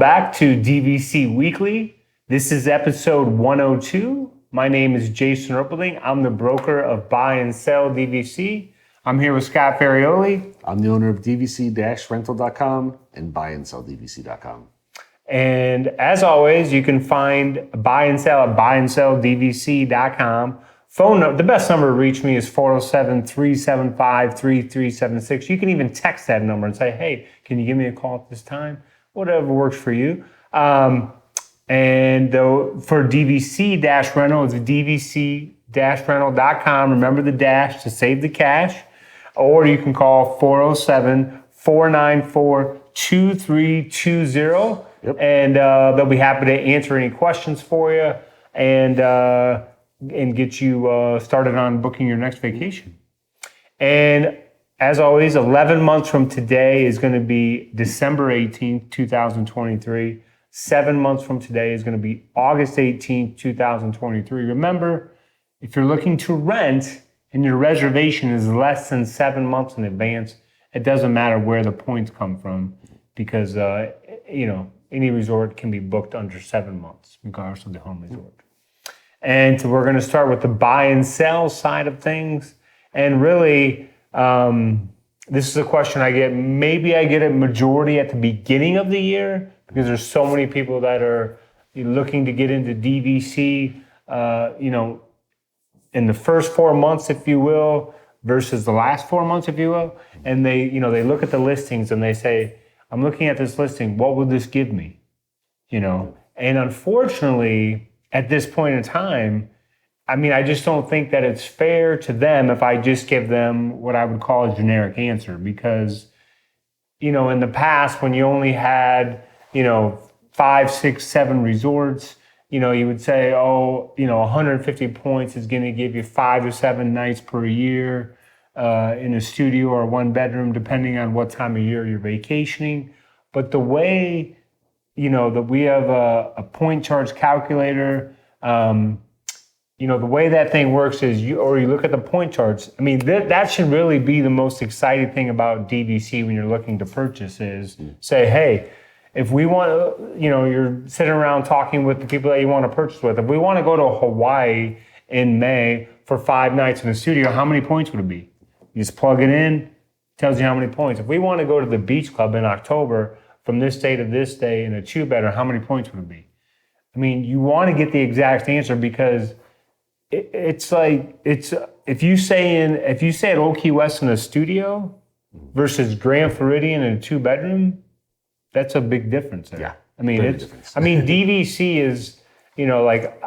back to DVC Weekly. This is episode 102. My name is Jason Ruppeling. I'm the broker of Buy and Sell DVC. I'm here with Scott Ferrioli. I'm the owner of DVC-Rental.com and BuyandSellDVC.com. And as always, you can find Buy and Sell at BuyandSellDVC.com. Phone number, the best number to reach me is 407-375-3376. You can even text that number and say, hey, can you give me a call at this time? Whatever works for you. And for DVC-Rental, it's DVC-Rental.com. Remember the dash to save the cash. Or you can call 407-494-2320. Yep. And they'll be happy to answer any questions for you and get you started on booking your next vacation. And as always, 11 months from today is going to be December 18th, 2023. 7 months from today is going to be August 18th, 2023. Remember, if you're looking to rent and your reservation is less than 7 months in advance, it doesn't matter where the points come from because, any resort can be booked under 7 months, regardless of the home resort. And so we're going to start with the buy and sell side of things. And really, this is a question I get. Maybe I get a majority at the beginning of the year because there's so many people that are looking to get into DVC, in the first 4 months, if you will, versus the last 4 months, if you will. And they look at the listings and they say, I'm looking at this listing. What will this give me? And unfortunately, at this point in time, I just don't think that it's fair to them if I just give them what I would call a generic answer because, in the past when you only had, 5, 6, 7 resorts, you would say, 150 points is going to give you 5 to 7 nights per year in a studio or one bedroom, depending on what time of year you're vacationing. But the way, that we have a point charts calculator, the way that thing works is you look at the point charts. That should really be the most exciting thing about DVC when you're looking to purchase is say, hey, if we want to, you're sitting around talking with the people that you want to purchase with. If we want to go to Hawaii in May for 5 nights in the studio, how many points would it be? You just plug it in, tells you how many points. If we want to go to the beach club in October from this day to this day in a 2-bedroom, how many points would it be? You want to get the exact answer because it's if you say at Old Key West in a studio versus Grand Floridian in a 2-bedroom, that's a big difference there. Yeah. DVC is, like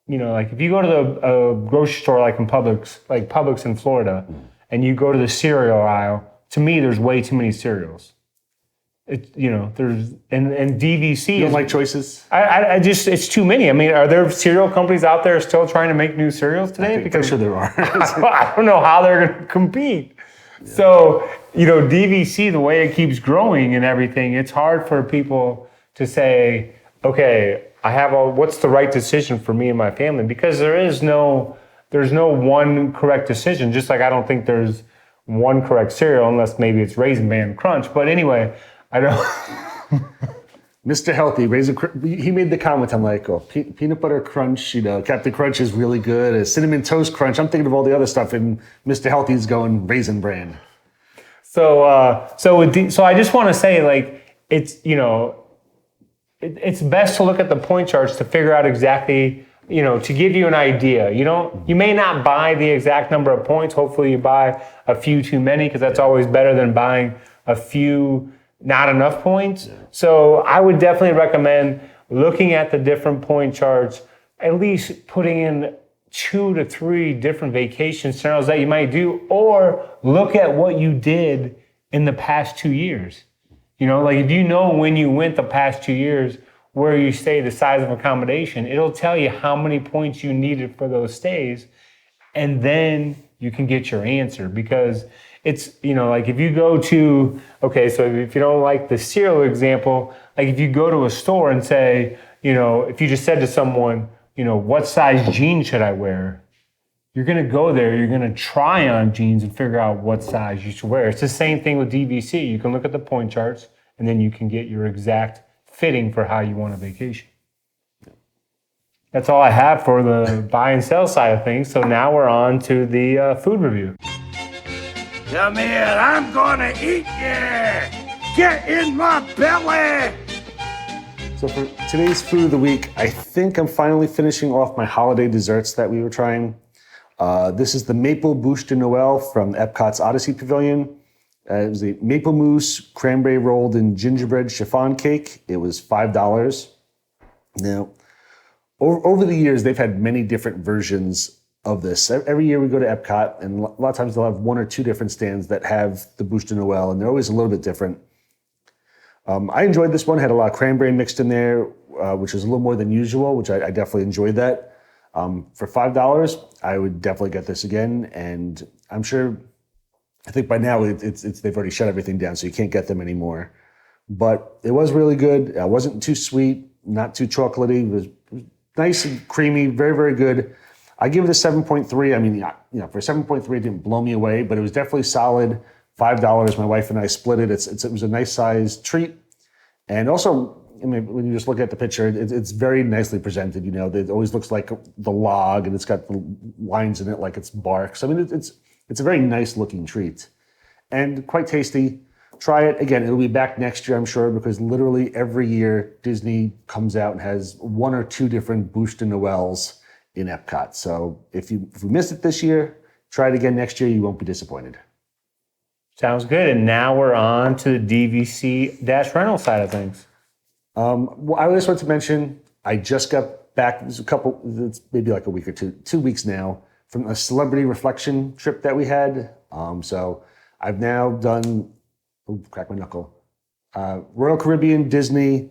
if you go to the grocery store like in Publix in Florida, and you go to the cereal aisle, to me there's way too many cereals. There's and DVC. You don't like choices? I just it's too many. Are there cereal companies out there still trying to make new cereals today? Because sure there are. I don't know how they're going to compete. Yeah. So, DVC, the way it keeps growing and everything, it's hard for people to say, okay, what's the right decision for me and my family? Because there's no one correct decision, just like I don't think there's one correct cereal unless maybe it's Raisin Bran Crunch. But anyway, I don't... Mr. Healthy, he made the comment, I'm like, peanut butter crunch, Captain Crunch is really good. A cinnamon toast crunch, I'm thinking of all the other stuff, and Mr. Healthy's going Raisin Bran. So I just want to say, it's, it's best to look at the point charts to figure out exactly, to give you an idea. You may not buy the exact number of points. Hopefully you buy a few too many because that's always better than buying a few not enough points. Yeah. So I would definitely recommend looking at the different point charts, at least putting in 2 to 3 different vacation scenarios that you might do, or look at what you did in the past 2 years. If you know when you went the past 2 years, where you stay, the size of accommodation, it'll tell you how many points you needed for those stays, and then you can get your answer because it's, if you go to, so if you don't like the cereal example, if you go to a store and say, if you just said to someone, what size jeans should I wear? You're going to go there, you're going to try on jeans and figure out what size you should wear. It's the same thing with DVC. You can look at the point charts and then you can get your exact fitting for how you want a vacation. That's all I have for the buy and sell side of things. So now we're on to the food review. Come here, I'm gonna eat you! Get in my belly! So for today's food of the week, I think I'm finally finishing off my holiday desserts that we were trying. This is the Maple Bûche de Noël from Epcot's Odyssey Pavilion. It was a maple mousse cranberry rolled in gingerbread chiffon cake. It was $5. Now, over the years, they've had many different versions of this. Every year we go to Epcot, and a lot of times they'll have one or two different stands that have the Bûche de Noël, and they're always a little bit different. I enjoyed this one, had a lot of cranberry mixed in there, which was a little more than usual, which I definitely enjoyed that. For $5, I would definitely get this again, and I'm sure, I think by now they've already shut everything down, so you can't get them anymore. But it was really good. It wasn't too sweet, not too chocolatey. It was nice and creamy, very, very good. I give it a 7.3. I mean, for 7.3, it didn't blow me away, but it was definitely solid. $5. My wife and I split it. It was a nice size treat. And also, I mean, when you just look at the picture, it's very nicely presented. It always looks like the log, and it's got the lines in it like it's bark. So, I mean, it's a very nice looking treat and quite tasty. Try it. Again, it'll be back next year, I'm sure, because literally every year Disney comes out and has one or two different Bûche de Noëls in Epcot. So if we missed it this year, try it again next year. You won't be disappointed. Sounds good. And now we're on to the DVC-Rental side of things. Well, I just want to mention, I just got back, it's maybe like a week or 2 weeks now, from a celebrity reflection trip that we had. So I've now done, crack my knuckle, Royal Caribbean, Disney,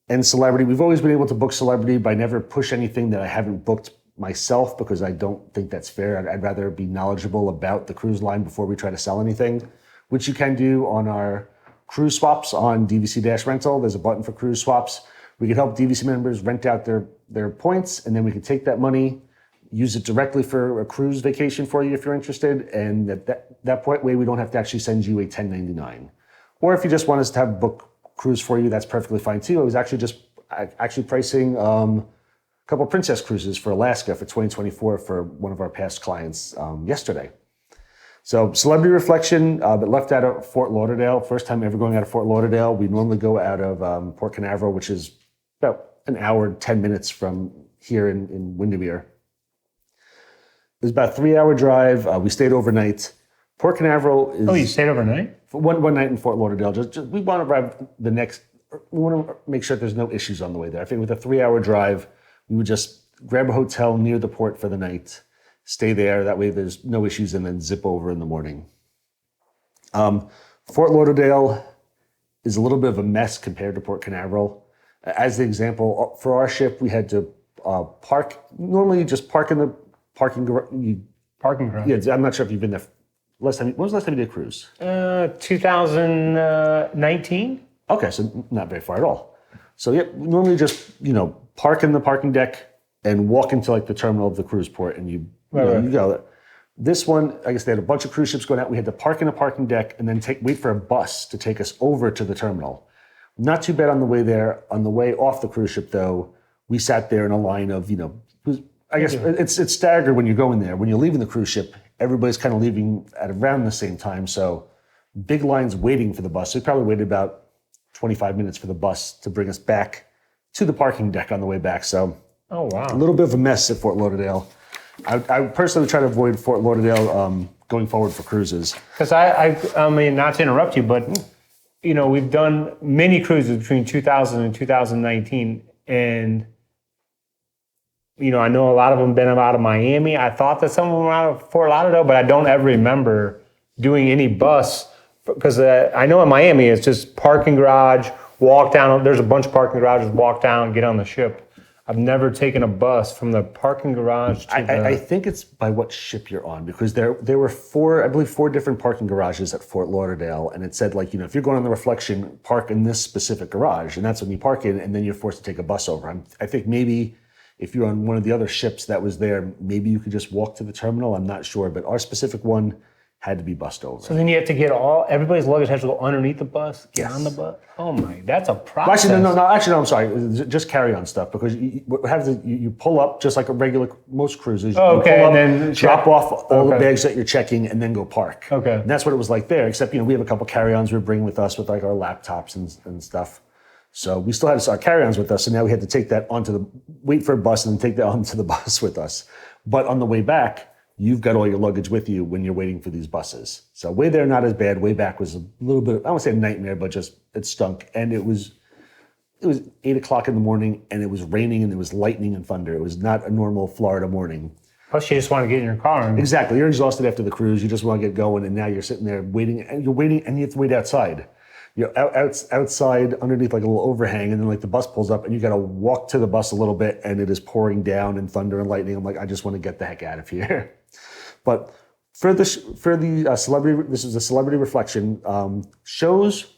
and Celebrity. We've always been able to book Celebrity, but I never push anything that I haven't booked myself because I don't think that's fair. I'd rather be knowledgeable about the cruise line before we try to sell anything, which you can do on our cruise swaps on DVC-Rental. There's a button for cruise swaps. We can help DVC members rent out their points, and then we can take that money, use it directly for a cruise vacation for you if you're interested, and that point way we don't have to actually send you a 1099. Or if you just want us to have book cruise for you, that's perfectly fine too. I was actually pricing a couple of Princess cruises for Alaska for 2024 for one of our past clients yesterday. So Celebrity Reflection, but left out of Fort Lauderdale. First time ever going out of Fort Lauderdale. We normally go out of Port Canaveral, which is about an hour and 10 minutes from here in Windermere. It was about a 3-hour drive. We stayed overnight. Port Canaveral is... Oh, you stayed overnight? One night in Fort Lauderdale. Just we want to arrive we want to make sure there's no issues on the way there. I think with a 3-hour drive, we would just grab a hotel near the port for the night, stay there. That way there's no issues, and then zip over in the morning. Fort Lauderdale is a little bit of a mess compared to Port Canaveral. As the example, for our ship, we had to park. Normally, you just park in the parking garage. Parking garage. Yeah, I'm not sure if you've been there. When was the last time you did a cruise? 2019. Okay, so not very far at all. So yeah, normally just park in the parking deck and walk into like the terminal of the cruise port, and you go there. This one, I guess they had a bunch of cruise ships going out. We had to park in a parking deck and then wait for a bus to take us over to the terminal. Not too bad on the way there. On the way off the cruise ship, though, we sat there in a line of I guess it's staggered when you go in there. When you're leaving the cruise ship, everybody's kind of leaving at around the same time. So big lines waiting for the bus. So we probably waited about 25 minutes for the bus to bring us back to the parking deck on the way back. So oh, wow. A little bit of a mess at Fort Lauderdale. I personally try to avoid Fort Lauderdale going forward for cruises. Because I mean, not to interrupt you, but we've done many cruises between 2000 and 2019, and I know a lot of them been out of Miami. I thought that some of them were out of Fort Lauderdale, but I don't ever remember doing any bus, because I know in Miami it's just parking garage, walk down. There's a bunch of parking garages, walk down, get on the ship. I've never taken a bus from the parking garage to I think it's by what ship you're on, because there were four different parking garages at Fort Lauderdale, and it said if you're going on the Reflection, park in this specific garage, and that's when you park in, and then you're forced to take a bus over. I think maybe if you're on one of the other ships that was there, maybe you could just walk to the terminal. I'm not sure, but our specific one had to be bussed over. So then you have to get everybody's luggage has to go underneath the bus, get Yes. on the bus. Oh my, that's a Well, process. actually, no, I'm sorry. Just carry-on stuff because what happens is you pull up just like a regular, most cruises. Oh, you okay, pull up, and then drop check. off all the Okay. bags that you're checking and then go park. Okay. And that's what it was like there, except, we have a couple carry-ons we're bringing with us with like our laptops and stuff. So we still had our carry-ons with us, and now we had to take that wait for a bus and then take that onto the bus with us. But on the way back, you've got all your luggage with you when you're waiting for these buses. So way there, not as bad. Way back was a little bit, I won't say a nightmare, but just, it stunk. And it was 8 o'clock in the morning, and it was raining, and there was lightning and thunder. It was not a normal Florida morning. Plus, you just want to get in your car. And Exactly. You're exhausted after the cruise. You just want to get going, and now you're sitting there waiting, and you have to wait outside. You're outside underneath like a little overhang, and then like the bus pulls up, and you got to walk to the bus a little bit, and it is pouring down and thunder and lightning. I'm like, I just want to get the heck out of here. But for the celebrity, this is a celebrity reflection. Shows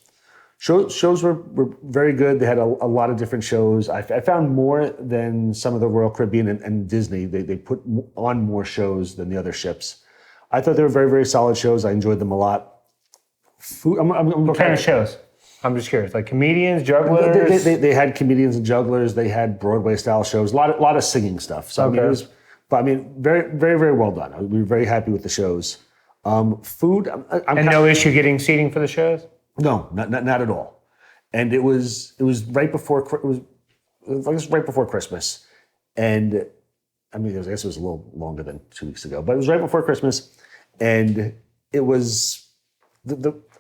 were very good. They had a lot of different shows. I found more than some of the Royal Caribbean and Disney. They put on more shows than the other ships. I thought they were very, very solid shows. I enjoyed them a lot. Food, what kind of shows? I'm just curious. Like comedians, jugglers? They had comedians and jugglers. They had Broadway style shows. A lot of singing stuff. So Okay. very, very, very well done. We were very happy with the shows. Food. And no issue getting seating for the shows? No, not at all. And it was right before right before Christmas, and I guess it was a little longer than 2 weeks ago, but it was right before Christmas, and it was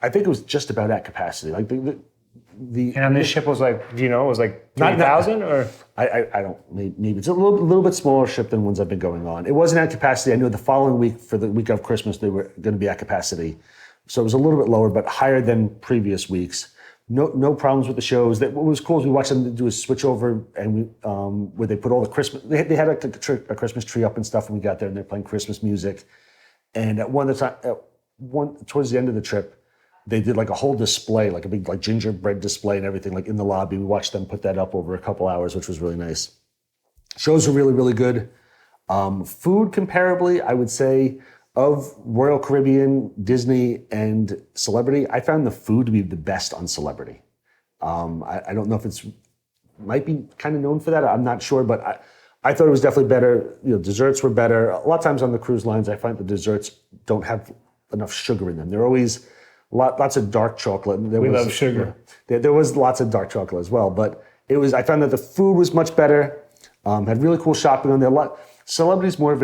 I think it was just about at capacity. Like the And on this ship was like, do you know, it was like 3,000 or? I don't, maybe it's a little bit smaller ship than ones I've been going on. It wasn't at capacity. I knew the following week, for the week of Christmas, they were going to be at capacity. So it was a little bit lower, but higher than previous weeks. No problems with the shows. What was cool is we watched them do a switch over, and where they put all the Christmas, they had a Christmas tree up and stuff when we got there, and they're playing Christmas music. And towards the end of the trip, they did like a whole display, like a big like gingerbread display and everything, like in the lobby. We watched them put that up over a couple hours, which was really nice. Shows were really, really good. Food comparably, I would say, of Royal Caribbean, Disney, and Celebrity, I found the food to be the best on Celebrity. I don't know if might be kind of known for that. I'm not sure, but I thought it was definitely better. Desserts were better. A lot of times on the cruise lines, I find the desserts don't have enough sugar in them. They're always lots of dark chocolate. We love sugar. There was lots of dark chocolate as well, but I found that the food was much better. Had really cool shopping on there. Celebrity's more of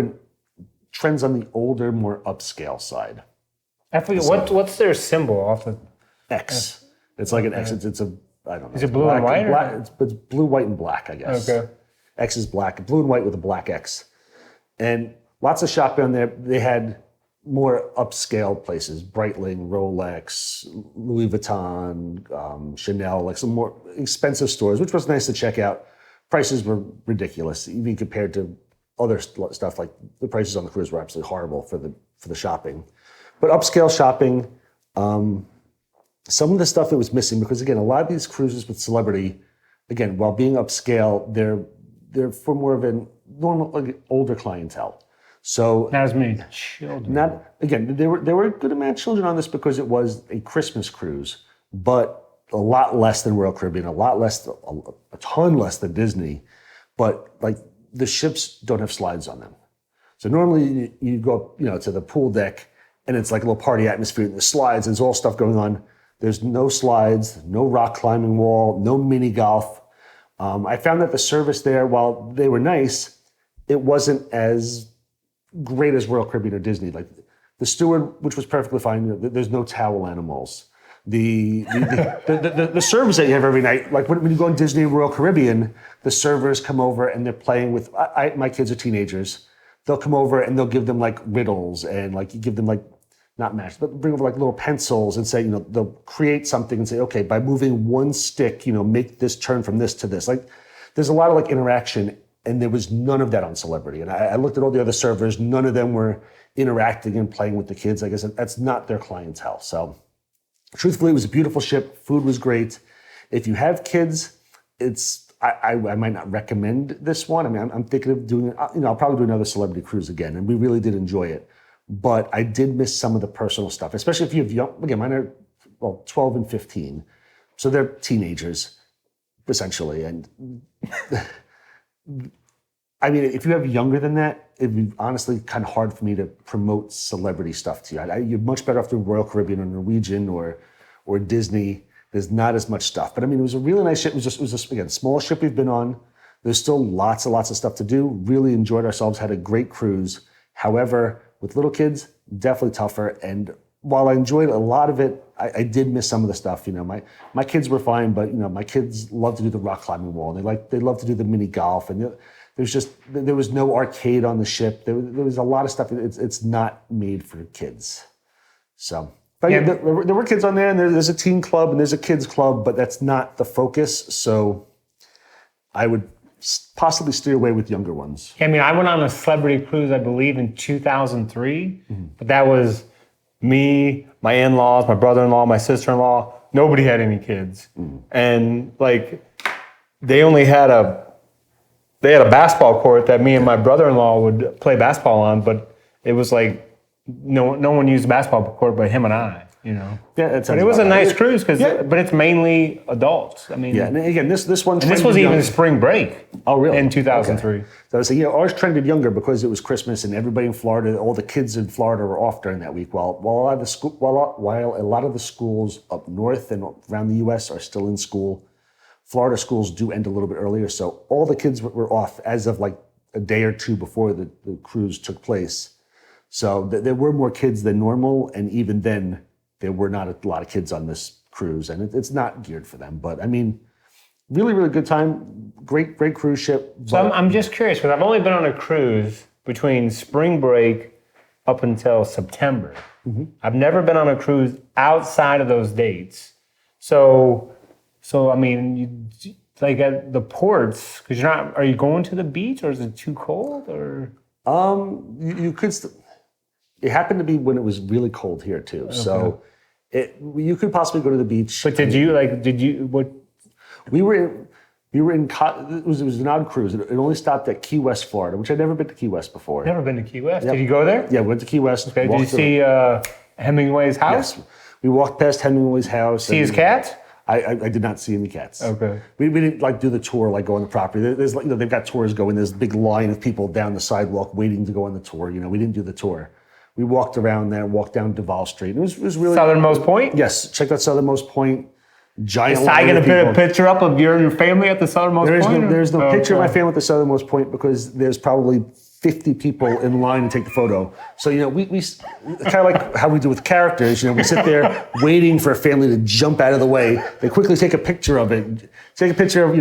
trends on the older, more upscale side. I forget, what's their symbol off the... X. It's like an X. It's a, I don't know. Is it blue and white? It's blue, white, and black, I guess. Okay. X is black, blue and white with a black X. And lots of shopping on there. They had more upscale places, Breitling, Rolex, Louis Vuitton, Chanel, like some more expensive stores, which was nice to check out. Prices were ridiculous, even compared to other stuff. Like the prices on the cruise were absolutely horrible for the shopping. But upscale shopping, some of the stuff that was missing, because again, a lot of these cruises with Celebrity, again, while being upscale, they're for more of a normal, like, older clientele. So Not as many children. there were a good amount of children on this because it was a Christmas cruise, but a lot less than Royal Caribbean, a ton less than Disney. But like the ships don't have slides on them. So normally you go up, to the pool deck, and it's like a little party atmosphere. The slides, there's all stuff going on. There's no slides, no rock climbing wall, no mini golf. I found that the service there, while they were nice, it wasn't as great as Royal Caribbean or Disney. Like the steward, which was perfectly fine. There's no towel animals. The service that you have every night, like when you go on Disney and Royal Caribbean, the servers come over and they're playing with. My kids are teenagers. They'll come over and they'll give them like riddles, and like you give them like, not match, but bring over like little pencils and say, they'll create something and say, okay, by moving one stick, make this turn from this to this. Like there's a lot of like interaction, and there was none of that on Celebrity. And I looked at all the other servers, none of them were interacting and playing with the kids. I guess that's not their clientele. So truthfully, it was a beautiful ship. Food was great. If you have kids, I might not recommend this one. I mean, I'm thinking of doing, I'll probably do another Celebrity cruise again, and we really did enjoy it. but I did miss some of the personal stuff, especially if you have young, again, mine are, 12 and 15. So they're teenagers, essentially. And I mean, if you have younger than that, it'd be honestly kind of hard for me to promote celebrity stuff to you. You're much better off doing Royal Caribbean or Norwegian or Disney. There's not as much stuff. But I mean, it was a really nice ship. It was just again, smallest ship we've been on. There's still lots and lots of stuff to do. Really enjoyed ourselves, had a great cruise. However, with little kids, definitely tougher. And while I enjoyed a lot of it, I did miss some of the stuff. You know, my kids were fine, but you know, my kids love to do the rock climbing wall. They love to do the mini golf, and there was no arcade on the ship. There was a lot of stuff. It's not made for kids. So, but yeah, there were kids on there, and there's a teen club and there's a kids club, but that's not the focus. So, I would possibly steer away with younger ones. I mean, I went on a celebrity cruise, I believe, in 2003, but that was me, my in-laws, my brother-in-law, my sister-in-law. Nobody had any kids, and like they had a basketball court that me and my brother-in-law would play basketball on, but it was like no one used the basketball court but him and I. You know, yeah, but it was a nice cruise but it's mainly adults. I mean, yeah, and again, this one. And this was even spring break. Oh, really? In 2003. Okay. So I was saying, ours trended younger because it was Christmas and everybody in Florida, all the kids in Florida were off during that week. While a lot of the schools up north and around the U.S. are still in school, Florida schools do end a little bit earlier. So all the kids were off as of like a day or two before the cruise took place. So there were more kids than normal, and even then, there were not a lot of kids on this cruise, and it's not geared for them. But I mean, really, really good time. Great cruise ship. So I'm just curious, because I've only been on a cruise between spring break up until September. I've never been on a cruise outside of those dates. So I mean, like at the ports, because are you going to the beach, or is it too cold, or? You could. It happened to be when it was really cold here too. Okay. So you could possibly go to the beach. But what? We were in, it was an odd cruise. It only stopped at Key West, Florida, which I'd never been to Key West before. Never been to Key West? Yep. Did you go there? Yeah, we went to Key West. Okay, did you see Hemingway's house? Yes. We walked past Hemingway's house. See his cats? I did not see any cats. Okay. We didn't like do the tour, like go on the property. There's like, they've got tours going. There's a big line of people down the sidewalk waiting to go on the tour. We didn't do the tour. We walked around there, walked down Duval Street. It was really Southernmost Point? Yes, check out Southernmost Point. Giant. Is Ty going to put a picture up of your family at the Southernmost Point? There's no picture of my family at the Southernmost Point because there's probably 50 people in line to take the photo. So, we kind of like how we do with characters, we sit there waiting for a family to jump out of the way. They quickly take a picture of it. Take a picture of,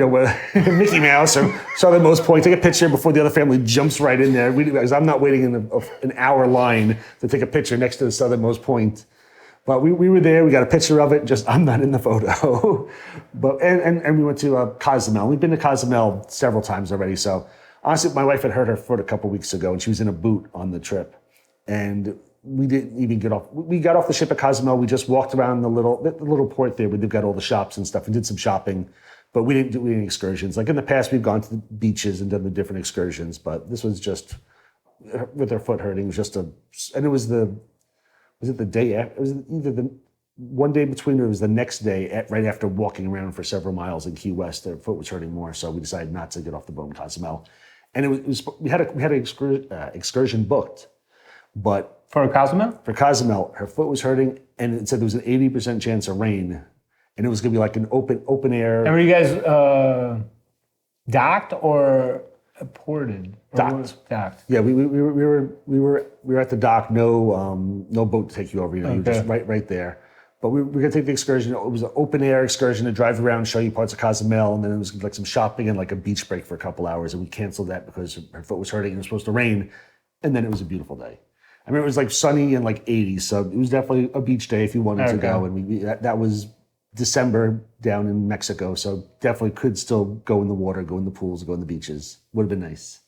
Mickey Mouse or Southernmost Point. Take a picture before the other family jumps right in there. Because I'm not waiting in an hour line to take a picture next to the Southernmost Point. But we were there. We got a picture of it. Just I'm not in the photo. But and we went to Cozumel. We've been to Cozumel several times already. So honestly, my wife had hurt her foot a couple weeks ago, and she was in a boot on the trip. And we didn't even get off. We got off the ship at Cozumel. We just walked around the little port there where they've got all the shops and stuff, and did some shopping. But we didn't do any excursions. Like in the past, we've gone to the beaches and done the different excursions. But this was just with her foot hurting. It was just and it was was it the day after? It was either the one day between, or it was the next day, right after walking around for several miles in Key West. Their foot was hurting more, so we decided not to get off the boat in Cozumel. And we had an excursion booked, but for Cozumel? For Cozumel, her foot was hurting, and it said there was an 80% chance of rain, and it was going to be like an open air. And were you guys docked or ported? Docked. Docked. Yeah, we were at the dock. No boat to take you over. You were just right there. But we were going to take the excursion. It was an open air excursion to drive around, show you parts of Cozumel, and then it was like some shopping and like a beach break for a couple hours. And we canceled that because her foot was hurting and it was supposed to rain. And then it was a beautiful day. I mean, it was like sunny and like 80s, so it was definitely a beach day if you wanted to go. And that was December down in Mexico, so definitely could still go in the water, go in the pools, go in the beaches. Would have been nice.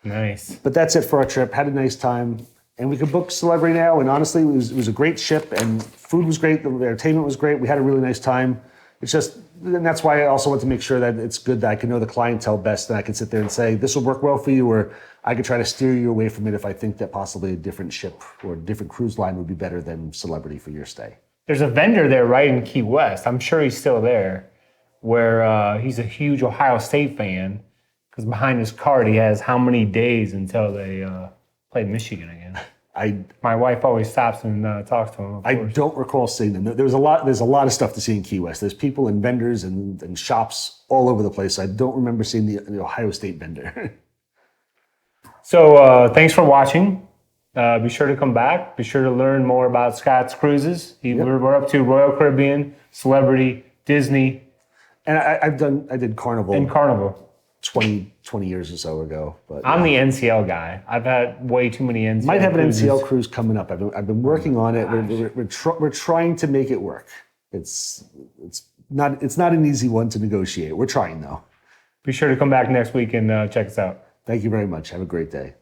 Nice. But that's it for our trip. Had a nice time. And we could book Celebrity now, and honestly, it was a great ship, and food was great, the entertainment was great, we had a really nice time. It's just and that's why I also want to make sure that it's good that I can know the clientele best, and I can sit there and say, this will work well for you, or I could try to steer you away from it if I think that possibly a different ship or a different cruise line would be better than Celebrity for your stay. There's a vendor there right in Key West. I'm sure he's still there, where he's a huge Ohio State fan, because behind his card he has how many days until they play Michigan again. My wife always stops and talks to him. I don't recall seeing them. There's a lot of stuff to see in Key West. There's people and vendors and shops all over the place. I don't remember seeing the Ohio State vendor. So thanks for watching. Be sure to come back. Be sure to learn more about Scott's cruises. We're up to Royal Caribbean, Celebrity, Disney, And I did Carnival. and Carnival. 20 years or so ago. But I'm the NCL guy. I've had way too many NCL might have an cruises. NCL cruise coming up. I've been working on it. We're trying to make it work. It's not an easy one to negotiate. We're trying though. Be sure to come back next week and check us out. Thank you very much. Have a great day.